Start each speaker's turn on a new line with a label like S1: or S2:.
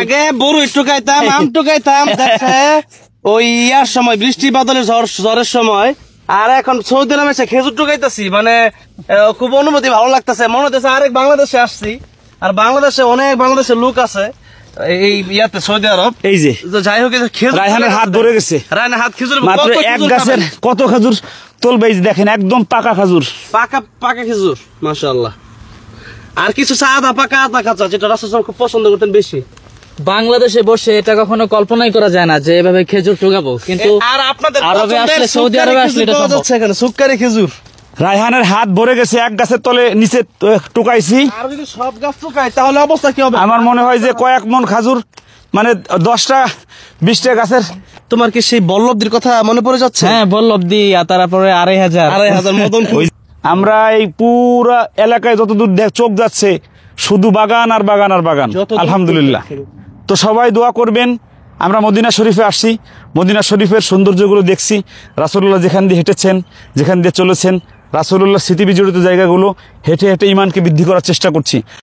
S1: আগে বড় টুকাইতাম, আম টুকাইতাম ওই ইয়ার সময়, বৃষ্টি বাদলের ঝড়ের সময়। আর এখন সৌদি আরবে এসে খেজুর টুকাইতেছি, মানে খুব অনুভূতি ভালো লাগতেছে, মনে হচ্ছে আরেক বাংলাদেশে আসছি। আর বাংলাদেশে অনেক বাংলাদেশের লোক আছে এই ইয়াতে, সৌদি আরব। এই যে যাই হোক,
S2: রায়হানের হাত ধরে গেছে,
S1: রায়হানের হাত খেজুর,
S2: মাত্র এক গাছের কত খেজুর তুলবে, দেখেন একদম পাকা খেজুর,
S1: পাকা খেজুর, মাশাআল্লাহ। আর কিছু আধা পাকা আধা কাঁচা, যেটা রাসূল খুব পছন্দ করতেন বেশি।
S3: বাংলাদেশে বসে এটা কখনো কল্পনাই করা যায় না যে এভাবে খেজুর টুকাবো, কিন্তু
S1: আর আপনাদের
S3: আরবে আসলে, সৌদি আরবে আসলে এটা সম্ভব।
S1: এখানে সুক্কারি খেজুর।
S2: রায়হানের হাত ভরে গেছে, এক গাছের তলে নিচে টুকাইছি।
S1: আর যদি সব গাছ টুকাই তাহলে অবস্থা কি হবে?
S2: আমার মনে হয় যে কয়েক মন খাজুর, মানে 10টা 20টা গাছের।
S1: তোমার কি সেই বল্লভদির কথা মনে পড়ে যাচ্ছে?
S3: হ্যাঁ, বল্লভদি, তারপরে 2500
S1: মতন।
S2: আমরা এই পুরা এলাকায় যতদূর চোখ যাচ্ছে শুধু বাগান আর বাগান আর বাগান, আলহামদুলিল্লাহ। তো সবাই দোয়া করবেন। আমরা মদিনা শরীফে আসছি, মদিনা শরীফের সৌন্দর্যগুলো দেখছি, রাসূলুল্লাহ যেখান দিয়ে হেঁটেছেন, যেখান দিয়ে চলেছেন, রাসূলুল্লাহ স্মৃতি বিজড়িত জায়গাগুলো হেঁটে হেঁটে ইমানকে বৃদ্ধি করার চেষ্টা করছি।